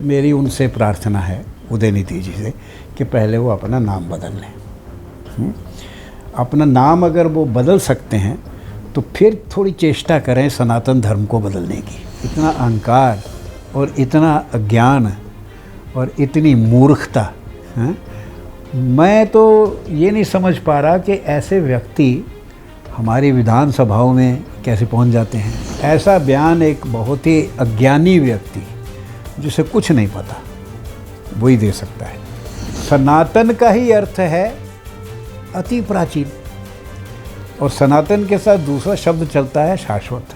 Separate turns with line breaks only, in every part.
मेरी उनसे प्रार्थना है उदयनिधि जी से कि पहले वो अपना नाम बदल लें। अपना नाम अगर वो बदल सकते हैं तो फिर थोड़ी चेष्टा करें सनातन धर्म को बदलने की। इतना अहंकार और इतना अज्ञान और इतनी मूर्खता है। मैं तो ये नहीं समझ पा रहा कि ऐसे व्यक्ति हमारी विधानसभाओं में कैसे पहुंच जाते हैं। ऐसा बयान एक बहुत ही अज्ञानी व्यक्ति जिसे कुछ नहीं पता वही दे सकता है। सनातन का ही अर्थ है अति प्राचीन, और सनातन के साथ दूसरा शब्द चलता है शाश्वत,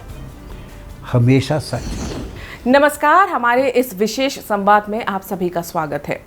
हमेशा सच।
नमस्कार, हमारे इस विशेष संवाद में आप सभी का स्वागत है।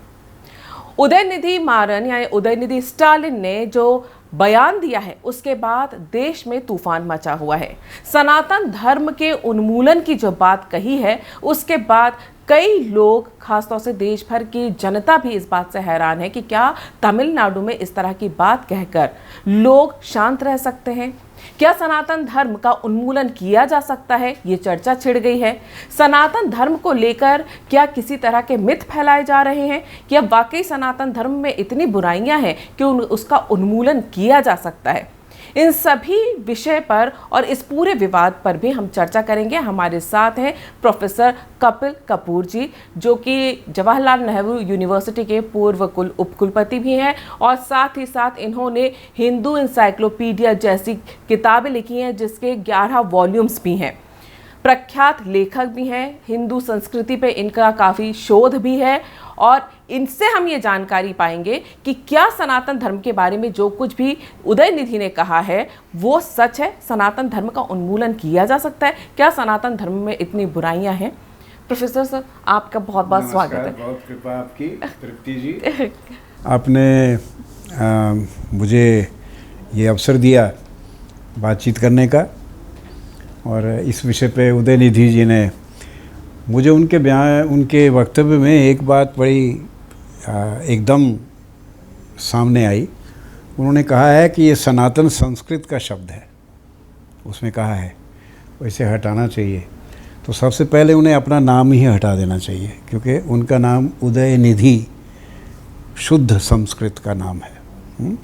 उदयनिधि मारन या उदयनिधि स्टालिन ने जो बयान दिया है उसके बाद देश में तूफान मचा हुआ है। सनातन धर्म के उन्मूलन की जो बात कही है उसके बाद कई लोग, खासतौर से देश भर की जनता भी इस बात से हैरान है कि क्या तमिलनाडु में इस तरह की बात कहकर लोग शांत रह सकते हैं? क्या सनातन धर्म का उन्मूलन किया जा सकता है? ये चर्चा छिड़ गई है। सनातन धर्म को लेकर क्या किसी तरह के मिथ फैलाए जा रहे हैं? क्या वाकई सनातन धर्म में इतनी बुराइयां हैं कि उसका उन्मूलन किया जा सकता है? इन सभी विषय पर और इस पूरे विवाद पर भी हम चर्चा करेंगे। हमारे साथ हैं प्रोफेसर कपिल कपूर जी, जो कि जवाहरलाल नेहरू यूनिवर्सिटी के पूर्व उपकुलपति भी हैं, और साथ ही साथ इन्होंने हिंदू इंसाइक्लोपीडिया जैसी किताबें लिखी हैं जिसके 11 वॉल्यूम्स भी हैं। प्रख्यात लेखक भी हैं, हिंदू संस्कृति पे इनका काफ़ी शोध भी है, और इनसे हम ये जानकारी पाएंगे कि क्या सनातन धर्म के बारे में जो कुछ भी उदयनिधि ने कहा है वो सच है। सनातन धर्म का उन्मूलन किया जा सकता है? क्या सनातन धर्म में इतनी बुराइयां हैं? प्रोफेसर सर, आपका बहुत बहुत स्वागत है।
बहुत कृपा आपकी तृप्ति जी। आपने मुझे ये अवसर दिया बातचीत करने का, और इस विषय पे उदयनिधि जी ने मुझे उनके वक्तव्य में एक बात बड़ी एकदम सामने आई। उन्होंने कहा है कि ये सनातन संस्कृत का शब्द है, उसमें कहा है वैसे हटाना चाहिए। तो सबसे पहले उन्हें अपना नाम ही हटा देना चाहिए, क्योंकि उनका नाम उदयनिधि शुद्ध संस्कृत का नाम है।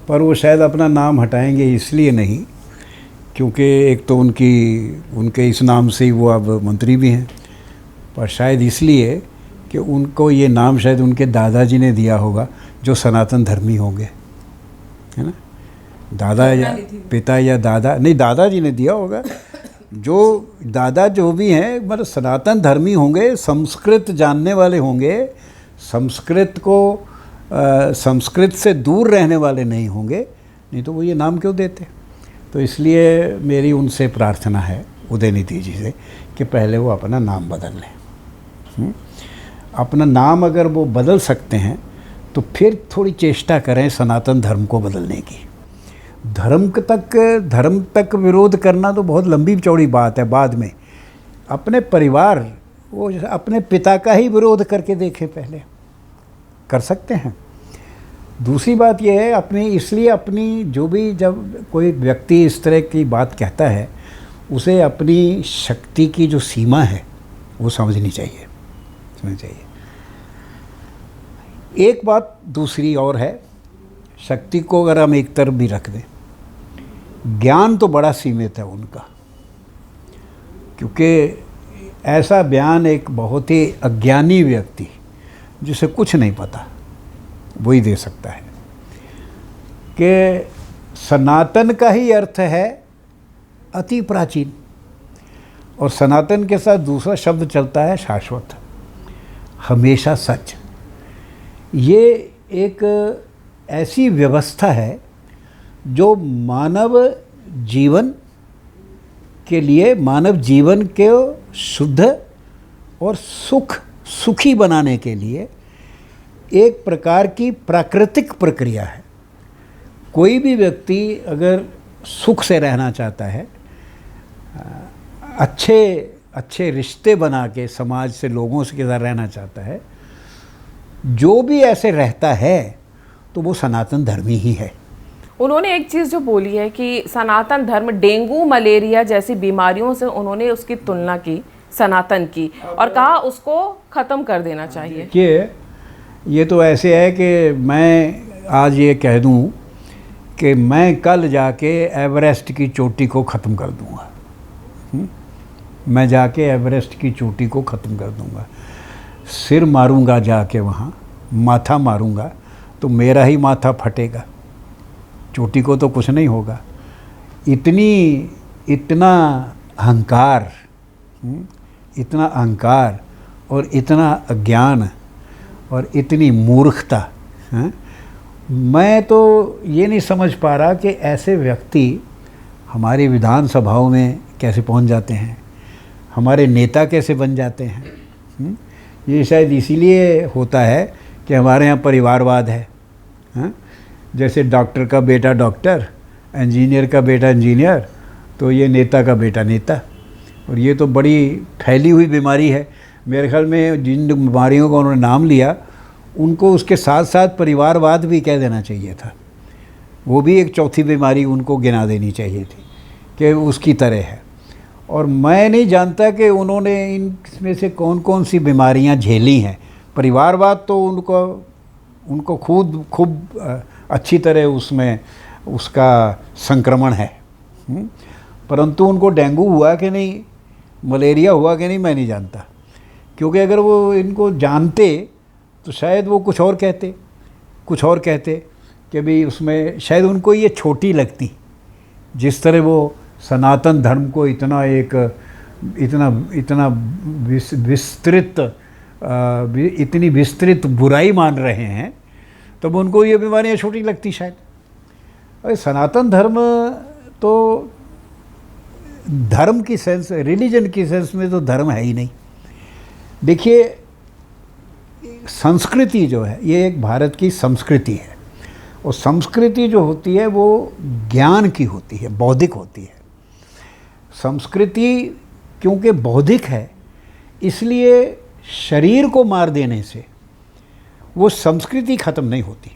पर वो शायद अपना नाम हटाएंगे इसलिए नहीं क्योंकि एक तो उनके इस नाम से ही वो अब मंत्री भी हैं, पर शायद इसलिए कि उनको ये नाम शायद उनके दादाजी ने दिया होगा जो सनातन धर्मी होंगे, है ना। दादा या पिता या दादा, नहीं दादाजी ने दिया होगा। जो दादा जो भी हैं मतलब सनातन धर्मी होंगे, संस्कृत जानने वाले होंगे, संस्कृत से दूर रहने वाले नहीं होंगे, नहीं तो वो ये नाम क्यों देते। तो इसलिए मेरी उनसे प्रार्थना है उदयनिधि जी से कि पहले वो अपना नाम बदल लें। अपना नाम अगर वो बदल सकते हैं तो फिर थोड़ी चेष्टा करें सनातन धर्म को बदलने की। धर्म तक विरोध करना तो बहुत लंबी चौड़ी बात है। बाद में अपने परिवार, वो अपने पिता का ही विरोध करके देखें, पहले कर सकते हैं। दूसरी बात यह है इसलिए अपनी जो भी, जब कोई व्यक्ति इस तरह की बात कहता है उसे अपनी शक्ति की जो सीमा है वो समझनी चाहिए। एक बात दूसरी और है, शक्ति को अगर हम एक तरफ भी रख दें, ज्ञान तो बड़ा सीमित है उनका, क्योंकि ऐसा बयान एक बहुत ही अज्ञानी व्यक्ति जिसे कुछ नहीं पता वही दे सकता है कि सनातन का ही अर्थ है अति प्राचीन, और सनातन के साथ दूसरा शब्द चलता है शाश्वत, हमेशा सच। ये एक ऐसी व्यवस्था है जो मानव जीवन के लिए, मानव जीवन के शुद्ध और सुखी बनाने के लिए एक प्रकार की प्राकृतिक प्रक्रिया है। कोई भी व्यक्ति अगर सुख से रहना चाहता है, अच्छे रिश्ते बना के समाज से, लोगों के साथ रहना चाहता है, जो भी ऐसे रहता है तो वो सनातन धर्मी ही है।
उन्होंने एक चीज़ जो बोली है कि सनातन धर्म डेंगू मलेरिया जैसी बीमारियों से उन्होंने उसकी तुलना की सनातन की और कहा उसको ख़त्म कर देना चाहिए।
देखिए, ये तो ऐसे है कि मैं आज ये कह दूं कि मैं कल जाके एवरेस्ट की चोटी को ख़त्म कर दूंगा। मैं जाके एवरेस्ट की चोटी को ख़त्म कर दूंगा, सिर मारूंगा जाके वहाँ, माथा मारूंगा तो मेरा ही माथा फटेगा, चोटी को तो कुछ नहीं होगा। इतना अहंकार, इतना अहंकार और इतना अज्ञान और इतनी मूर्खता, मैं तो ये नहीं समझ पा रहा कि ऐसे व्यक्ति हमारी विधानसभाओं में कैसे पहुंच जाते हैं, हमारे नेता कैसे बन जाते हैं। ये शायद इसीलिए होता है कि हमारे यहाँ परिवारवाद है। जैसे डॉक्टर का बेटा डॉक्टर, इंजीनियर का बेटा इंजीनियर, तो ये नेता का बेटा नेता। और ये तो बड़ी फैली हुई बीमारी है। मेरे ख्याल में जिन बीमारियों का उन्होंने नाम लिया उनको उसके साथ साथ परिवारवाद भी कह देना चाहिए था। वो भी एक चौथी बीमारी उनको गिना देनी चाहिए थी कि उसकी तरह है। और मैं नहीं जानता कि उन्होंने इनमें से कौन कौन सी बीमारियां झेली हैं। परिवारवाद तो उनको खूब अच्छी तरह उसमें उसका संक्रमण है, परंतु उनको डेंगू हुआ कि नहीं, मलेरिया हुआ कि नहीं, मैं नहीं जानता। क्योंकि अगर वो इनको जानते तो शायद वो कुछ और कहते कि भाई उसमें शायद उनको ये छोटी लगती। जिस तरह वो सनातन धर्म को इतना विस्तृत इतनी विस्तृत बुराई मान रहे हैं, तब उनको ये बीमारियाँ छोटी लगती शायद। अरे सनातन धर्म तो धर्म की सेंस, रिलीजन की सेंस में तो धर्म है ही नहीं। देखिए, संस्कृति जो है ये एक भारत की संस्कृति है, और संस्कृति जो होती है वो ज्ञान की होती है, बौद्धिक होती है। संस्कृति क्योंकि बौद्धिक है, इसलिए शरीर को मार देने से वो संस्कृति ख़त्म नहीं होती।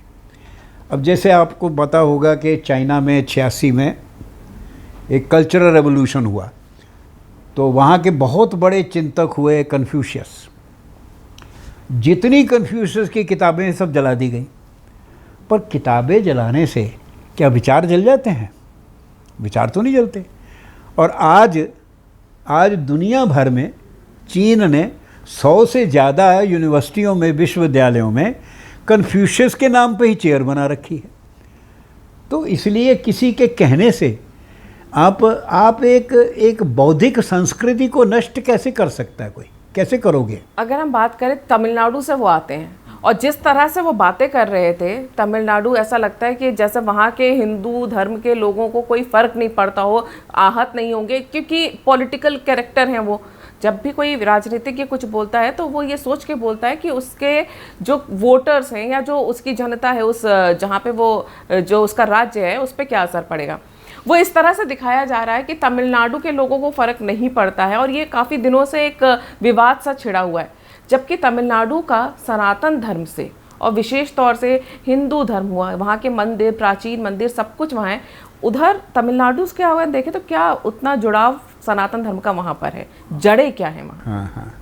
अब जैसे आपको पता होगा कि चाइना में 86 में एक कल्चरल रेवोल्यूशन हुआ, तो वहाँ के बहुत बड़े चिंतक हुए कन्फ्यूशियस। जितनी कन्फ्यूशियस की किताबें सब जला दी गई। पर किताबें जलाने से क्या विचार जल जाते हैं? विचार तो नहीं जलते। और आज दुनिया भर में चीन ने 100 से ज़्यादा यूनिवर्सिटियों में, विश्वविद्यालयों में कन्फ्यूशियस के नाम पे ही चेयर बना रखी है। तो इसलिए किसी के कहने से आप एक बौद्धिक संस्कृति को नष्ट कैसे कर सकता है कोई? कैसे करोगे?
अगर हम बात करें, तमिलनाडु से वो आते हैं और जिस तरह से वो बातें कर रहे थे, तमिलनाडु ऐसा लगता है कि जैसे वहाँ के हिंदू धर्म के लोगों को कोई फ़र्क नहीं पड़ता हो, आहत नहीं होंगे, क्योंकि पॉलिटिकल कैरेक्टर हैं वो। जब भी कोई राजनीतिक ये कुछ बोलता है तो वो ये सोच के बोलता है कि उसके जो वोटर्स हैं या जो उसकी जनता है, उस जहाँ पे वो जो उसका राज्य है उस पर क्या असर पड़ेगा। वो इस तरह से दिखाया जा रहा है कि तमिलनाडु के लोगों को फ़र्क नहीं पड़ता है, और ये काफ़ी दिनों से एक विवाद सा छिड़ा हुआ है। जबकि तमिलनाडु का सनातन धर्म से और विशेष तौर से हिंदू धर्म हुआ, वहाँ के मंदिर, प्राचीन मंदिर, सब कुछ वहाँ है। उधर तमिलनाडु से क्या हुआ देखें तो क्या उतना जुड़ाव सनातन धर्म का वहाँ पर है? जड़ें क्या है वहाँ?
हाँ,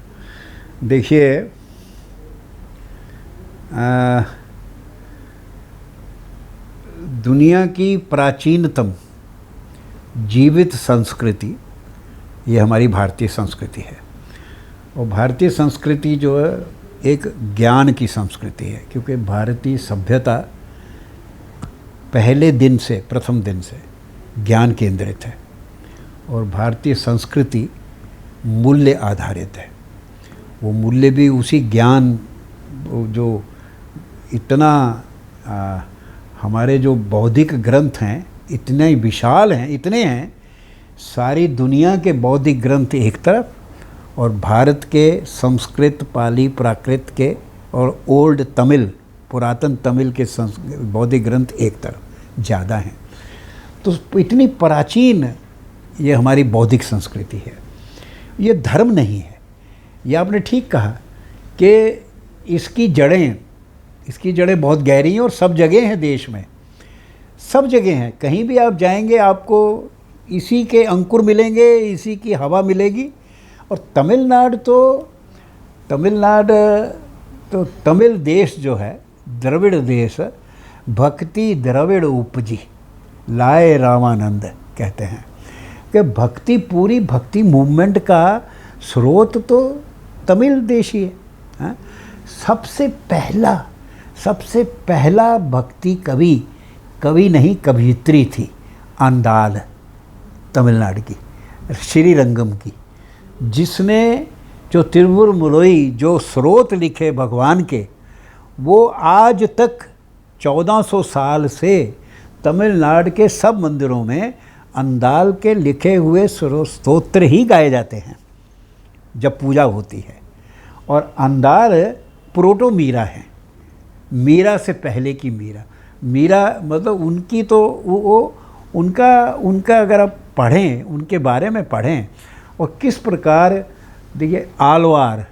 देखिए, दुनिया की प्राचीनतम जीवित संस्कृति ये हमारी भारतीय संस्कृति है। और भारतीय संस्कृति जो है एक ज्ञान की संस्कृति है, क्योंकि भारतीय सभ्यता पहले दिन से, प्रथम दिन से ज्ञान केंद्रित है। और भारतीय संस्कृति मूल्य आधारित है। वो मूल्य भी उसी ज्ञान, जो इतना हमारे जो बौद्धिक ग्रंथ हैं इतने विशाल हैं, इतने हैं, सारी दुनिया के बौद्धिक ग्रंथ एक तरफ और भारत के संस्कृत, पाली, प्राकृत के और ओल्ड तमिल, पुरातन तमिल के बौद्धिक ग्रंथ एक तरफ ज़्यादा हैं। तो इतनी प्राचीन ये हमारी बौद्धिक संस्कृति है। ये धर्म नहीं है। ये आपने ठीक कहा कि इसकी जड़ें बहुत गहरी हैं और सब जगह हैं, देश में सब जगह हैं। कहीं भी आप जाएंगे आपको इसी के अंकुर मिलेंगे, इसी की हवा मिलेगी और तमिलनाडु तो तमिल देश जो है, द्रविड़ देश, भक्ति द्रविड़ उपजी लाए रामानंद कहते हैं कि भक्ति, पूरी भक्ति मूवमेंट का स्रोत तो तमिल देश ही है, हाँ? सबसे पहला भक्ति कवि नहीं कवियत्री थी आंदाल, तमिलनाडु की, श्रीरंगम की, जिसने जो तिरुवुरुमुरई जो स्रोत लिखे भगवान के, वो आज तक 1400 साल से तमिलनाडु के सब मंदिरों में अंदाल के लिखे हुए स्तोत्र ही गाए जाते हैं जब पूजा होती है। और अंदाल प्रोटो मीरा है, मीरा से पहले की मीरा मतलब उनकी तो वो उनका अगर आप पढ़ें, उनके बारे में पढ़ें और किस प्रकार, देखिए आलवार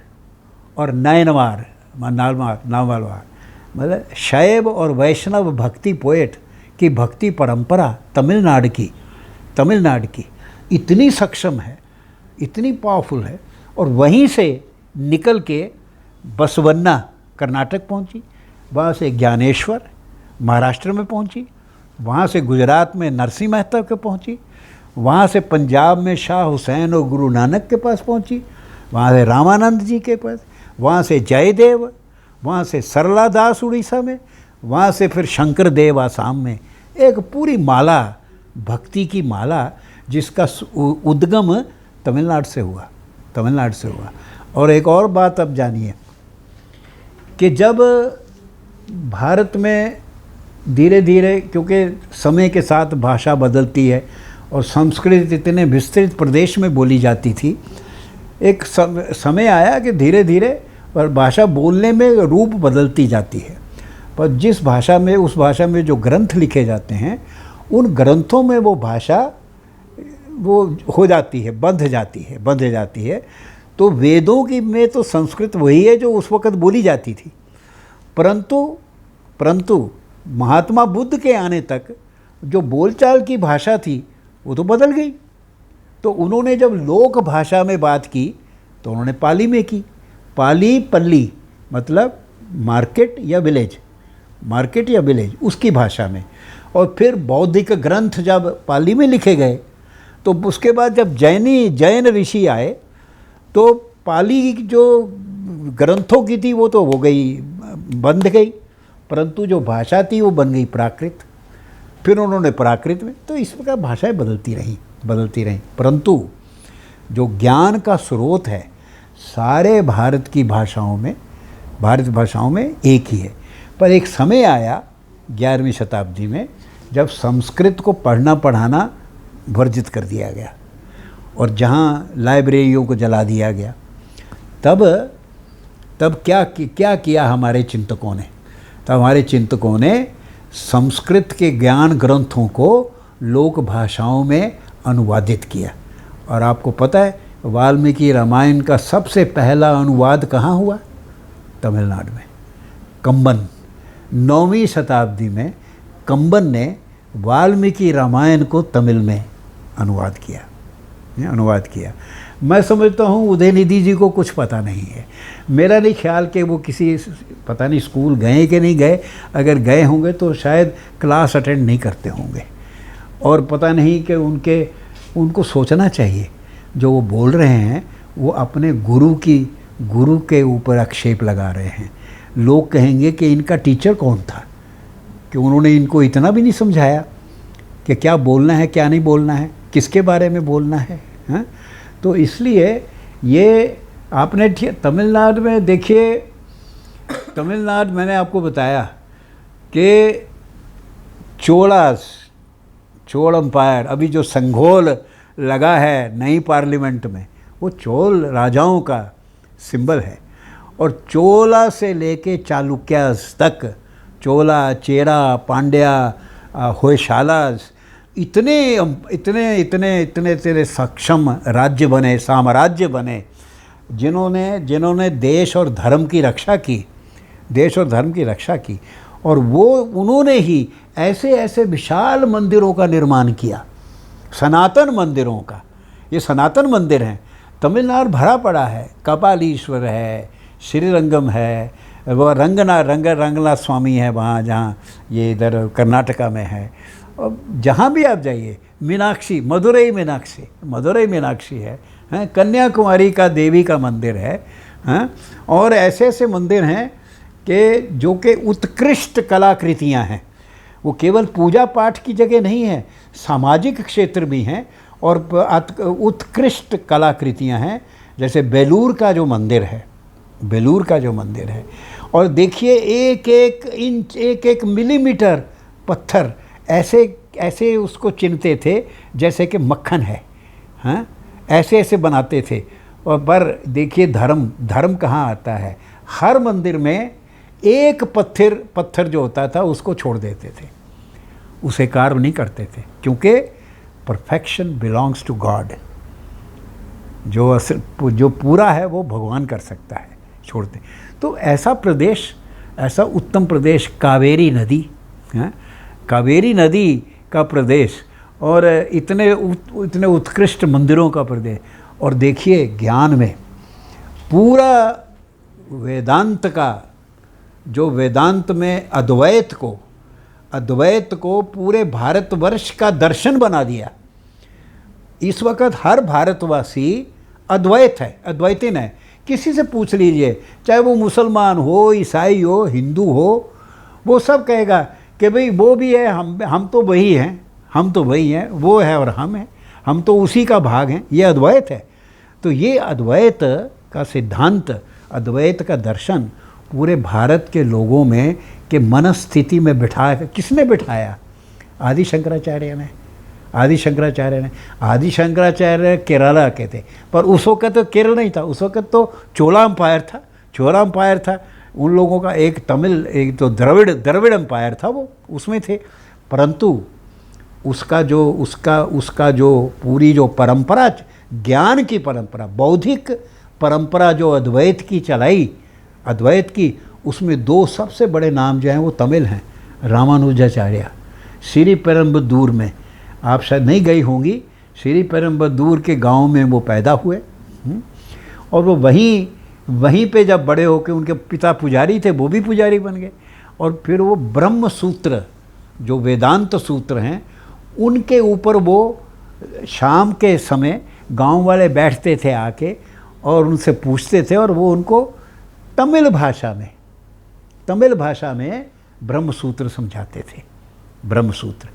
और नायनवार मतलब शैव और वैष्णव भक्ति पोएट की भक्ति परंपरा तमिलनाडु की इतनी सक्षम है, इतनी पावरफुल है। और वहीं से निकल के बसवन्ना कर्नाटक पहुंची, वहाँ से ज्ञानेश्वर महाराष्ट्र में पहुंची, वहाँ से गुजरात में नरसिंह मेहता के पहुंची, वहाँ से पंजाब में शाह हुसैन और गुरु नानक के पास पहुंची, वहाँ से रामानंद जी के पास, वहाँ से जयदेव, वहाँ से सरला दास उड़ीसा में, वहाँ से फिर शंकर देव आसाम में। एक पूरी माला, भक्ति की माला, जिसका उद्गम तमिलनाडु से हुआ। और एक और बात अब जानिए कि जब भारत में धीरे धीरे, क्योंकि समय के साथ भाषा बदलती है और संस्कृत इतने विस्तृत प्रदेश में बोली जाती थी, एक समय आया कि धीरे धीरे पर भाषा बोलने में रूप बदलती जाती है। पर जिस भाषा में, उस भाषा में जो ग्रंथ लिखे जाते हैं, उन ग्रंथों में वो भाषा वो हो जाती है, बंध जाती है। तो वेदों की में तो संस्कृत वही है जो उस वक़्त बोली जाती थी, परंतु महात्मा बुद्ध के आने तक जो बोलचाल की भाषा थी वो तो बदल गई। तो उन्होंने जब लोक भाषा में बात की तो उन्होंने पाली में की। पाली पल्ली मतलब मार्केट या विलेज उसकी भाषा में। और फिर बौद्धिक ग्रंथ जब पाली में लिखे गए तो उसके बाद जब जैन ऋषि आए तो पाली जो ग्रंथों की थी वो तो हो गई, बंध गई, परंतु जो भाषा थी वो बन गई प्राकृत। फिर उन्होंने प्राकृत में, तो इस प्रकार भाषाएं बदलती रहीं। परंतु जो ज्ञान का स्रोत है सारे भारत भाषाओं में एक ही है। पर एक समय आया 11वीं शताब्दी में जब संस्कृत को पढ़ना पढ़ाना वर्जित कर दिया गया और जहाँ लाइब्रेरियों को जला दिया गया, तब क्या किया हमारे चिंतकों ने? तब हमारे चिंतकों ने संस्कृत के ज्ञान ग्रंथों को लोक भाषाओं में अनुवादित किया। और आपको पता है वाल्मीकि रामायण का सबसे पहला अनुवाद कहाँ हुआ? तमिलनाडु में। कंबन, 9वीं शताब्दी में कंबन ने वाल्मीकि रामायण को तमिल में अनुवाद किया। मैं समझता हूँ उदयनिधि जी को कुछ पता नहीं है। मेरा नहीं ख्याल कि वो किसी, पता नहीं स्कूल गए कि नहीं गए, अगर गए होंगे तो शायद क्लास अटेंड नहीं करते होंगे। और पता नहीं कि उनको सोचना चाहिए जो वो बोल रहे हैं वो अपने गुरु के ऊपर आक्षेप लगा रहे हैं। लोग कहेंगे कि इनका टीचर कौन था, कि उन्होंने इनको इतना भी नहीं समझाया कि क्या बोलना है क्या नहीं बोलना है, किसके बारे में बोलना है, हाँ? तो इसलिए ये आपने तमिलनाडु में देखिए, तमिलनाडु मैंने आपको बताया कि चोल एम्पायर, अभी जो संघोल लगा है नई पार्लियामेंट में, वो चोल राजाओं का सिंबल है। और चोला से लेके चालुक्यास तक, चोला, चेरा, पांड्या, होयसालास, इतने सक्षम राज्य बने, साम्राज्य बने, जिन्होंने देश और धर्म की रक्षा की। और उन्होंने ही ऐसे विशाल मंदिरों का निर्माण किया, सनातन मंदिरों का। ये सनातन मंदिर हैं, तमिलनाडु भरा पड़ा है, कपालीश्वर है, श्रीरंगम है, वो रंगनाथ स्वामी है वहाँ, जहाँ ये इधर कर्नाटका में है। और जहाँ भी आप जाइए, मीनाक्षी, मदुरई मीनाक्षी है, हैं, कन्याकुमारी का देवी का मंदिर है, हैं, और ऐसे ऐसे मंदिर हैं कि जो कि उत्कृष्ट कलाकृतियाँ हैं। वो केवल पूजा पाठ की जगह नहीं है, सामाजिक क्षेत्र भी हैं और उत्कृष्ट कलाकृतियाँ हैं। जैसे बेलूर का जो मंदिर है, और देखिए एक एक इंच, एक एक मिलीमीटर पत्थर ऐसे उसको चिनते थे जैसे कि मक्खन है, हाँ, ऐसे बनाते थे। और पर देखिए धर्म कहाँ आता है। हर मंदिर में एक पत्थर जो होता था उसको छोड़ देते थे, उसे कार्व नहीं करते थे, क्योंकि परफेक्शन बिलोंग्स टू गॉड। जो पूरा है वो भगवान कर सकता है, छोड़ते। तो ऐसा प्रदेश, ऐसा उत्तम प्रदेश, कावेरी नदी, हाँ, कावेरी नदी का प्रदेश, और इतने उत्कृष्ट मंदिरों का प्रदेश। और देखिए ज्ञान में पूरा वेदांत का, जो वेदांत में अद्वैत को पूरे भारतवर्ष का दर्शन बना दिया। इस वक्त हर भारतवासी अद्वैतीन है। किसी से पूछ लीजिए, चाहे वो मुसलमान हो, ईसाई हो, हिंदू हो, वो सब कहेगा कि भाई वो भी है, हम तो वही हैं, वो है और हम हैं, हम तो उसी का भाग हैं। ये अद्वैत है। तो ये अद्वैत का सिद्धांत, अद्वैत का दर्शन पूरे भारत के लोगों में के मनस्थिति में किसने बिठाया? आदि शंकराचार्य ने। आदि शंकराचार्य केरला के थे, पर उस वक्त तो केरल नहीं था, उस वक्त तो चोला एम्पायर था। उन लोगों का एक तमिल, एक तो द्रविड़ एम्पायर था, वो उसमें थे। परंतु उसका जो पूरी जो परंपरा, ज्ञान की परंपरा, बौद्धिक परंपरा जो अद्वैत की, उसमें दो सबसे बड़े नाम जो हैं वो तमिल हैं। रामानुजाचार्य, श्रीपेरुम्बदूर में, आप शायद नहीं गई होंगी, श्रीपेरुम्बदूर के गांव में वो पैदा हुए, और वो वहीं पे जब बड़े होकर, उनके पिता पुजारी थे, वो भी पुजारी बन गए। और फिर वो ब्रह्म सूत्र, जो वेदांत सूत्र हैं, उनके ऊपर वो शाम के समय गांव वाले बैठते थे आके और उनसे पूछते थे, और वो उनको तमिल भाषा में ब्रह्म सूत्र समझाते थे, ब्रह्म सूत्र,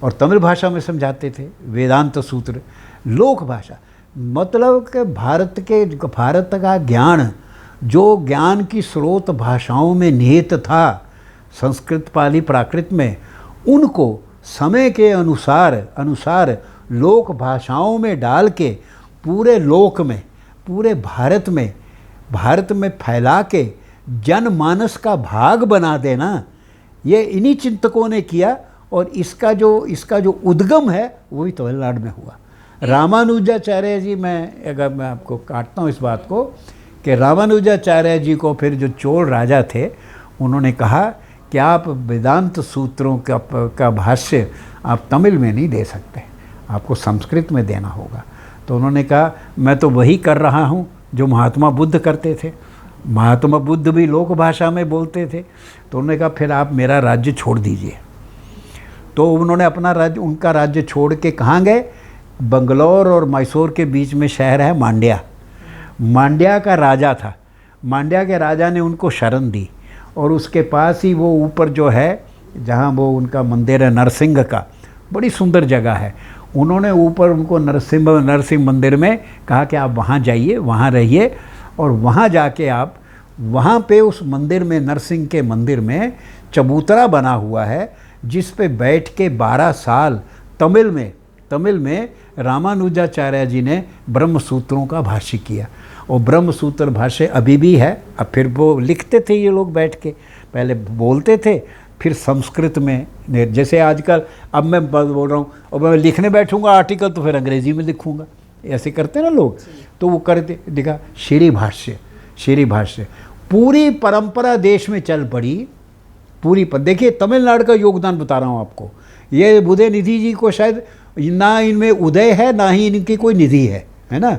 और तमिल भाषा में समझाते थे वेदांत सूत्र, लोक भाषा। मतलब कि भारत का ज्ञान, जो ज्ञान की स्रोत भाषाओं में निहित था, संस्कृत, पाली, प्राकृत में, उनको समय के अनुसार लोक भाषाओं में डाल के पूरे लोक में, पूरे भारत में फैला के जनमानस का भाग बना देना, ये इन्हीं चिंतकों ने किया। और इसका जो उद्गम है वही तमिलनाडु में हुआ। रामानुजाचार्य जी, अगर मैं आपको काटता हूँ इस बात को, कि रामानुजाचार्य जी को फिर जो चोल राजा थे, उन्होंने कहा कि आप वेदांत सूत्रों का भाष्य आप तमिल में नहीं दे सकते, आपको संस्कृत में देना होगा। तो उन्होंने कहा मैं तो वही कर रहा हूँ जो महात्मा बुद्ध करते थे। महात्मा बुद्ध भी लोक भाषा में बोलते थे। तो उन्होंने कहा फिर आप मेरा राज्य छोड़ दीजिए। तो उन्होंने उनका राज्य छोड़ के कहाँ गए? बंगलौर और मैसूर के बीच में शहर है मांड्या का राजा था। मांड्या के राजा ने उनको शरण दी, और उसके पास ही वो ऊपर जो है, जहाँ वो उनका मंदिर है नरसिंह का, बड़ी सुंदर जगह है। उन्होंने ऊपर उनको नरसिंह मंदिर में कहा कि आप वहाँ जाइए, वहाँ रहिए, और वहाँ जाके आप वहाँ पे उस मंदिर में, नरसिंह के मंदिर में चबूतरा बना हुआ है, जिस पे बैठ के 12 साल तमिल में रामानुजाचार्य जी ने ब्रह्म सूत्रों का भाष्य किया। और ब्रह्म सूत्र भाष्य अभी भी है। अब फिर वो लिखते थे ये लोग बैठ के, पहले बोलते थे, फिर संस्कृत में, जैसे आजकल अब मैं बोल रहा हूँ और मैं लिखने बैठूंगा आर्टिकल तो फिर अंग्रेजी में लिखूंगा, ऐसे करते ना लोग। तो वो करते, देखा श्री भाष्य पूरी परंपरा देश में चल पड़ी, पूरी पर। देखिए तमिलनाडु का योगदान बता रहा हूँ आपको। ये उदय निधि जी को शायद ना इनमें उदय है, ना ही इनकी कोई निधि है ना।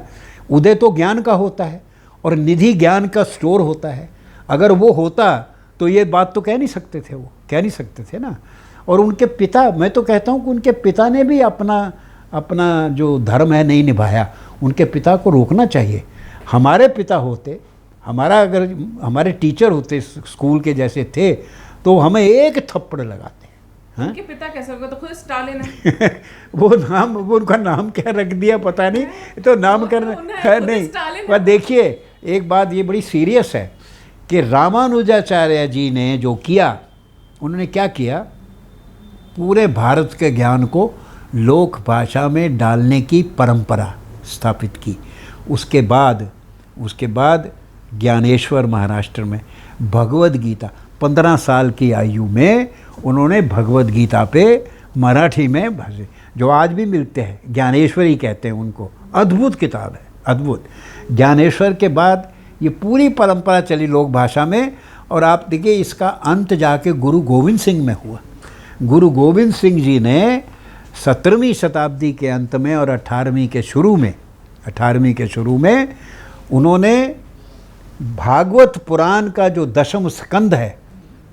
उदय तो ज्ञान का होता है और निधि ज्ञान का स्टोर होता है। अगर वो होता तो ये बात तो कह नहीं सकते थे, वो कह नहीं सकते थे ना। और उनके पिता, मैं तो कहता हूँ कि उनके पिता ने भी अपना जो धर्म है नहीं निभाया। उनके पिता को रोकना चाहिए। हमारे पिता होते, अगर हमारे टीचर होते स्कूल के जैसे थे तो हमें एक थप्पड़ लगाते।
उनके पिता कैसे होगा? तो खुद स्टालिन है।
वो उनका नाम क्या रख दिया पता नहीं, तो नामकरण है नहीं। पर देखिए एक बात ये बड़ी सीरियस है कि रामानुजाचार्य जी ने जो किया, उन्होंने क्या किया, पूरे भारत के ज्ञान को लोक भाषा में डालने की परंपरा स्थापित की। उसके बाद ज्ञानेश्वर महाराष्ट्र में भगवद गीता, 15 साल की आयु में उन्होंने भगवद गीता पे मराठी में भाषे, जो आज भी मिलते हैं, ज्ञानेश्वरी कहते हैं उनको। अद्भुत किताब है, अद्भुत। ज्ञानेश्वर के बाद ये पूरी परंपरा चली लोक भाषा में। और आप देखिए इसका अंत जाके गुरु गोविंद सिंह में हुआ। गुरु गोविंद सिंह जी ने 17वीं शताब्दी के अंत में और 18वीं के शुरू में उन्होंने भागवत पुराण का जो दशम स्कंद है,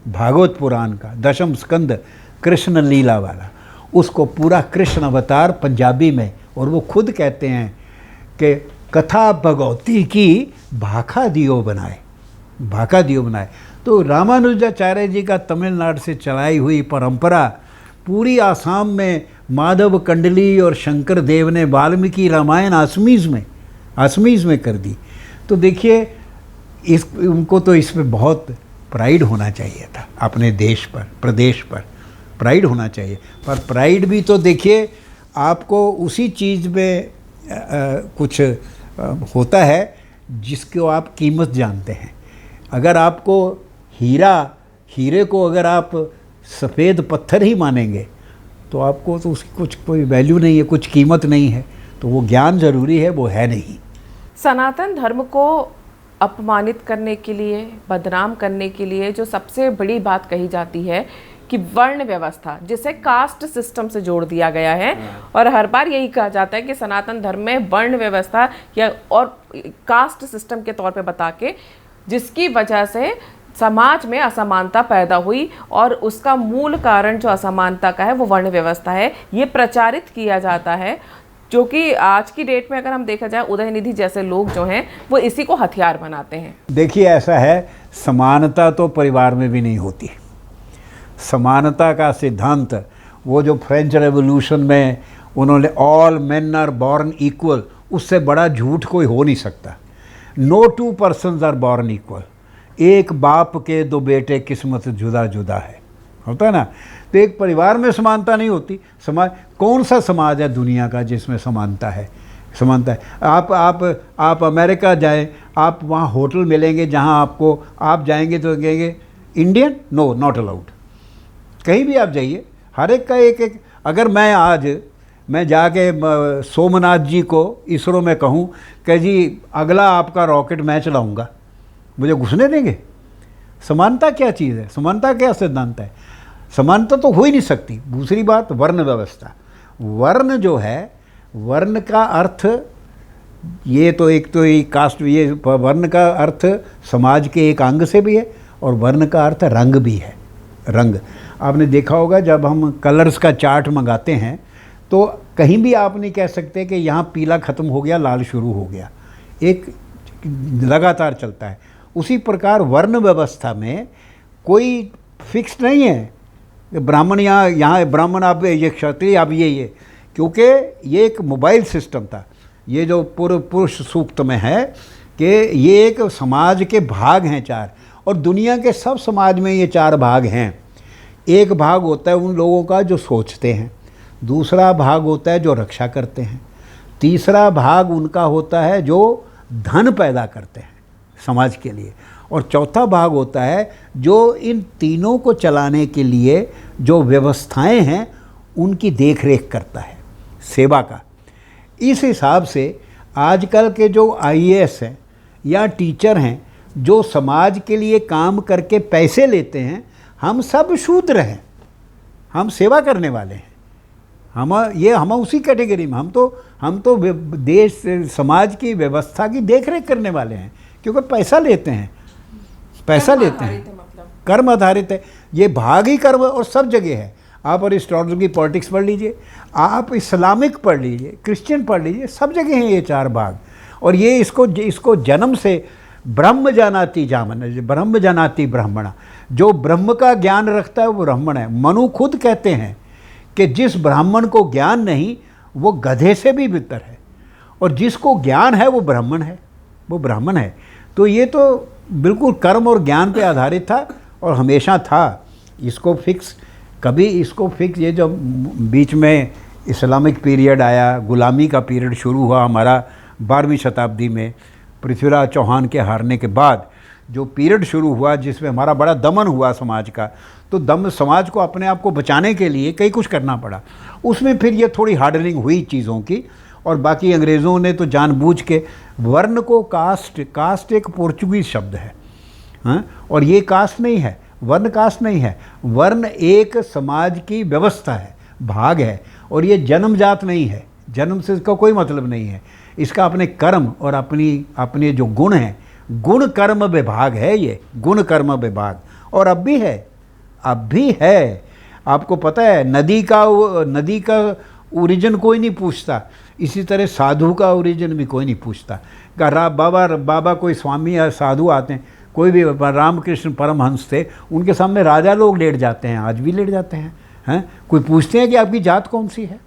भागवत पुराण का दशम स्कंद कृष्ण लीला वाला, उसको पूरा कृष्ण अवतार पंजाबी में, और वो खुद कहते हैं कि कथा भगवती की भाखा दियो बनाए। तो रामानुजाचार्य जी का तमिलनाडु से चलाई हुई परंपरा पूरी आसाम में माधव कंडली और शंकर देव ने वाल्मीकि रामायण आसमीज में कर दी। तो देखिए उनको तो इसमें बहुत प्राइड होना चाहिए था, अपने देश पर, प्रदेश पर प्राइड होना चाहिए। पर प्राइड भी तो देखिए आपको उसी चीज़ में कुछ होता है जिसको आप कीमत जानते हैं। अगर आपको हीरे को अगर आप सफ़ेद पत्थर ही मानेंगे तो आपको तो उसकी कोई वैल्यू नहीं है, कुछ कीमत नहीं है। तो वो ज्ञान ज़रूरी है, वो है नहीं।
सनातन धर्म को अपमानित करने के लिए, बदनाम करने के लिए जो सबसे बड़ी बात कही जाती है कि वर्ण व्यवस्था, जिसे कास्ट सिस्टम से जोड़ दिया गया है। और हर बार यही कहा जाता है कि सनातन धर्म में वर्ण व्यवस्था या और कास्ट सिस्टम के तौर पे बता के, जिसकी वजह से समाज में असमानता पैदा हुई और उसका मूल कारण जो असमानता का है वो वर्ण व्यवस्था है। ये प्रचारित किया जाता है, जो कि आज की डेट में अगर हम देखा जाए उदयनिधि जैसे लोग जो हैं वो इसी को हथियार बनाते हैं।
देखिए ऐसा है, समानता तो परिवार में भी नहीं होती। समानता का सिद्धांत वो जो फ्रेंच रेवोल्यूशन में उन्होंने all men are born equal, उससे बड़ा झूठ कोई हो नहीं सकता। No two persons are born equal. एक बाप के दो बेटे किस्मत जुदा जुदा है, होता है ना। तो एक परिवार में समानता नहीं होती। कौन सा समाज है दुनिया का जिसमें समानता है? आप अमेरिका जाएं, आप वहाँ होटल मिलेंगे जहाँ आप जाएंगे तो कहेंगे इंडियन, नो नॉट अलाउड। कहीं भी आप जाइए, हर एक का एक अगर मैं जाके सोमनाथ जी को इसरो में कहूँ कि जी अगला आपका रॉकेट मैं चलाऊँगा, मुझे घुसने देंगे? समानता क्या चीज़ है? समानता क्या सिद्धांत है? समानता तो हो ही नहीं सकती। दूसरी बात, वर्ण व्यवस्था। वर्ण जो है, वर्ण का अर्थ ये कास्ट, ये वर्ण का अर्थ समाज के एक अंग से भी है और वर्ण का अर्थ रंग भी है। रंग आपने देखा होगा, जब हम कलर्स का चार्ट मंगाते हैं तो कहीं भी आप नहीं कह सकते कि यहाँ पीला ख़त्म हो गया लाल शुरू हो गया, एक लगातार चलता है। उसी प्रकार वर्ण व्यवस्था में कोई फिक्स नहीं है, ब्राह्मण यहाँ ब्राह्मण, आप ये क्षत्रिय, आप ये, क्योंकि ये एक मोबाइल सिस्टम था। ये जो पुरुष सूक्त में है कि ये एक समाज के भाग हैं 4, और दुनिया के सब समाज में ये 4 भाग हैं। एक भाग होता है उन लोगों का जो सोचते हैं, दूसरा भाग होता है जो रक्षा करते हैं, तीसरा भाग उनका होता है जो धन पैदा करते हैं समाज के लिए, और चौथा भाग होता है जो इन तीनों को चलाने के लिए जो व्यवस्थाएं हैं उनकी देखरेख करता है, सेवा का। इस हिसाब से आजकल के जो आईएएस हैं या टीचर हैं जो समाज के लिए काम करके पैसे लेते हैं, हम सब शूद्र हैं, हम सेवा करने वाले हैं। हम उसी कैटेगरी में, हम तो देश समाज की व्यवस्था की देख रेख करने वाले हैं, क्योंकि पैसा लेते हैं, पैसा लेते हैं, कर्म आधारित है ये, भाग ही कर्म और सब जगह है। आप अरिस्टोटल की पॉलिटिक्स पढ़ लीजिए, आप इस्लामिक पढ़ लीजिए, क्रिश्चियन पढ़ लीजिए, सब जगह हैं ये 4 भाग। और ये इसको जन्म से ब्रह्म जानाति ब्राह्मणा, जो ब्रह्म का ज्ञान रखता है वो ब्राह्मण है। मनु खुद कहते हैं कि जिस ब्राह्मण को ज्ञान नहीं वो गधे से भी बेहतर है, और जिसको ज्ञान है वो ब्राह्मण है, वो ब्राह्मण है। तो ये तो बिल्कुल कर्म और ज्ञान पे आधारित था और हमेशा था। इसको फिक्स ये जो बीच में इस्लामिक पीरियड आया, गुलामी का पीरियड शुरू हुआ हमारा 12वीं शताब्दी में, पृथ्वीराज चौहान के हारने के बाद जो पीरियड शुरू हुआ जिसमें हमारा बड़ा दमन हुआ समाज का, तो समाज को अपने आप को बचाने के लिए कई कुछ करना पड़ा। उसमें फिर ये थोड़ी हार्डनिंग हुई चीज़ों की, और बाकी अंग्रेज़ों ने तो जानबूझ के वर्ण को कास्ट एक पोर्चुगीज शब्द है, हाँ, और ये कास्ट नहीं है, वर्ण कास्ट नहीं है, वर्ण एक समाज की व्यवस्था है, भाग है, और ये जन्मजात नहीं है, जन्म से इसका कोई मतलब नहीं है। इसका अपने कर्म और अपने जो गुण हैं, गुण कर्म विभाग है ये, गुण कर्म विभाग, और अब भी है। आपको पता है नदी का ओरिजिन कोई नहीं पूछता, इसी तरह साधु का ओरिजिन भी कोई नहीं पूछता। बाबा कोई स्वामी या साधु आते हैं, कोई भी रामकृष्ण परमहंस थे, उनके सामने राजा लोग लेट जाते हैं, आज भी लेट जाते हैं, कोई पूछते हैं कि आपकी जात कौन सी है?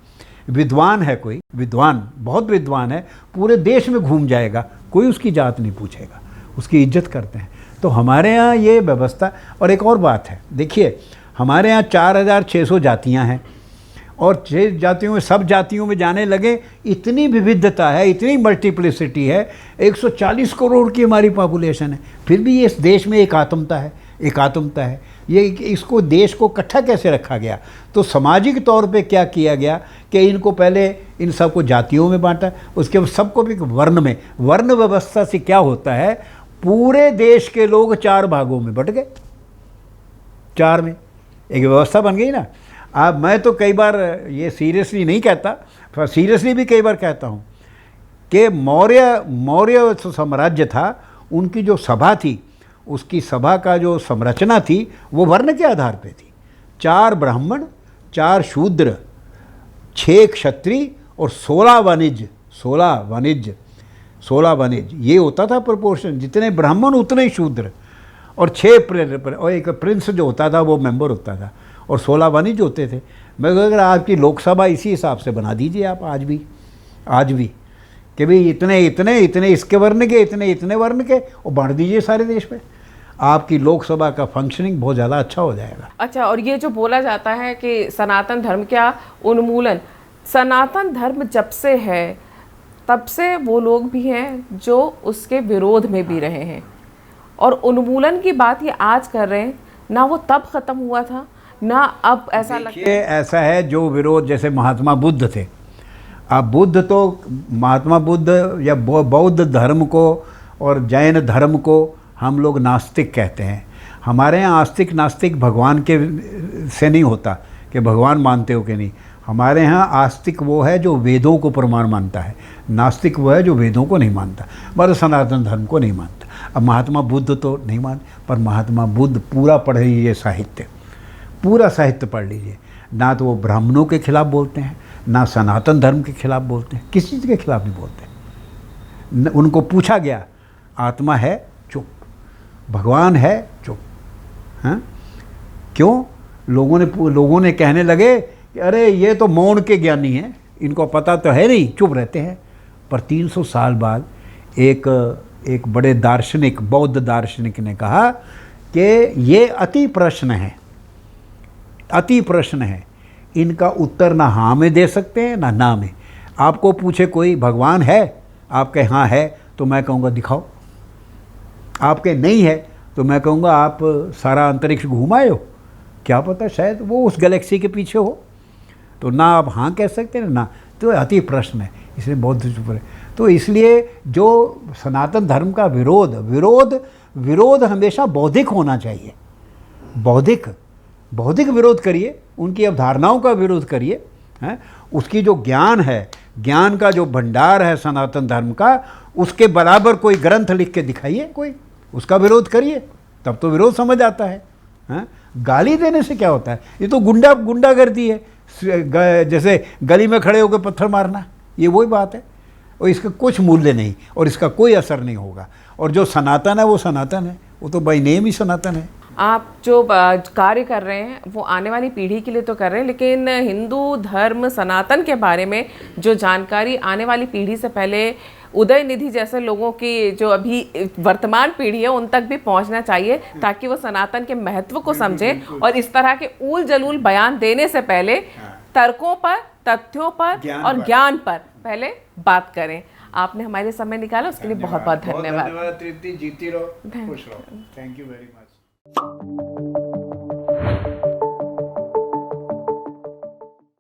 विद्वान है कोई, बहुत विद्वान है, पूरे देश में घूम जाएगा, कोई उसकी जात नहीं पूछेगा, उसकी इज्जत करते हैं। तो हमारे यहाँ ये व्यवस्था। और एक और बात है, देखिए हमारे यहाँ 4600 जातियाँ हैं, और 6 जातियों में, सब जातियों में जाने लगे, इतनी विविधता है, इतनी मल्टीप्लिसिटी है, 140 करोड़ की हमारी पॉपुलेशन है, फिर भी ये इस देश में एकात्मता है। ये इसको देश को इकट्ठा कैसे रखा गया? तो सामाजिक तौर पे क्या किया गया कि इनको पहले इन सबको जातियों में बांटा, उसके बाद सबको भी वर्ण व्यवस्था से क्या होता है, पूरे देश के लोग 4 भागों में बट गए, 4 में एक व्यवस्था बन गई ना। अब मैं तो कई बार ये सीरियसली नहीं कहता, सीरियसली भी कई बार कहता हूँ कि मौर्य साम्राज्य था, उनकी जो सभा थी, उसकी सभा का जो संरचना थी वो वर्ण के आधार पे थी। 4 ब्राह्मण, 4 शूद्र, 6 क्षत्रिय और 16 वाणिज्य, ये होता था प्रोपोर्शन, जितने ब्राह्मण उतने ही शूद्र, और 6 और एक प्रिंस जो होता था वो मेंबर होता था, और 16 वाणिज्य होते थे। मैं अगर आपकी लोकसभा इसी हिसाब से बना दीजिए आप, आज भी कि भाई इतने इसके वर्ण के, इतने वर्ण के, और बांट दीजिए सारे देश में, आपकी लोकसभा का फंक्शनिंग बहुत ज़्यादा अच्छा हो जाएगा।
अच्छा, और ये जो बोला जाता है कि सनातन धर्म का उन्मूलन, सनातन धर्म जब से है तब से वो लोग भी हैं जो उसके विरोध में भी रहे हैं, और उन्मूलन की बात ये आज कर रहे हैं, ना वो तब ख़त्म हुआ था ना अब ऐसा लगता है।
ऐसा है जो विरोध, जैसे महात्मा बुद्ध थे, अब महात्मा बुद्ध या बौद्ध धर्म को और जैन धर्म को हम लोग नास्तिक कहते हैं। हमारे यहाँ आस्तिक नास्तिक भगवान के से नहीं होता कि भगवान मानते हो कि नहीं। हमारे यहाँ आस्तिक वो है जो वेदों को प्रमाण मानता है, नास्तिक वो है जो वेदों को नहीं मानता, पर सनातन धर्म को नहीं मानता। अब महात्मा बुद्ध तो नहीं मानते, पर महात्मा बुद्ध पूरा पढ़ लीजिए साहित्य, पूरा साहित्य पढ़ लीजिए, ना तो वो ब्राह्मणों के खिलाफ बोलते हैं, ना सनातन धर्म के खिलाफ बोलते हैं, किसी चीज़ के खिलाफ नहीं बोलते। उनको पूछा गया, आत्मा है? चुप। भगवान है? चुप। हाँ, क्यों? लोगों ने कहने लगे कि अरे ये तो मौन के ज्ञानी हैं, इनको पता तो है नहीं, चुप रहते हैं। पर 300 साल बाद एक बड़े दार्शनिक, बौद्ध दार्शनिक ने कहा कि ये अति प्रश्न है, इनका उत्तर ना हाँ में दे सकते हैं ना में। आपको पूछे कोई भगवान है, आप कहे हाँ है, तो मैं कहूँगा दिखाओ। आपके नहीं है तो मैं कहूँगा आप सारा अंतरिक्ष घुमाए हो, क्या पता शायद वो उस गैलेक्सी के पीछे हो। तो ना आप हाँ कह सकते हैं ना, तो अति प्रश्न है, इसलिए बौद्ध चुप रहे। तो इसलिए जो सनातन धर्म का विरोध हमेशा बौद्धिक होना चाहिए। बौद्धिक विरोध करिए, उनकी अवधारणाओं का विरोध करिए, हैं, उसकी जो ज्ञान है, ज्ञान का जो भंडार है सनातन धर्म का, उसके बराबर कोई ग्रंथ लिख के दिखाइए, कोई उसका विरोध करिए, तब तो विरोध समझ आता है। हाँ? गाली देने से क्या होता है? ये तो गुंडागर्दी है, जैसे गली में खड़े होकर पत्थर मारना, ये वही बात है। और इसका कुछ मूल्य नहीं और इसका कोई असर नहीं होगा। और जो सनातन है वो सनातन है, वो तो बाय नेम ही सनातन है।
आप जो कार्य कर रहे हैं वो आने वाली पीढ़ी के लिए तो कर रहे हैं, लेकिन हिंदू धर्म सनातन के बारे में जो जानकारी आने वाली पीढ़ी से पहले उदयनिधि जैसे लोगों की जो अभी वर्तमान पीढ़ी है उन तक भी पहुंचना चाहिए, ताकि वो सनातन के महत्व को समझें और इस तरह के ऊल जलूल बयान देने से पहले तर्कों पर, तथ्यों पर और ज्ञान पर पहले बात करें। आपने हमारे समय निकाला, उसके लिए बहुत बहुत धन्यवाद।
तृप्ति, जीती रहो, खुश रहो। Thank you very much.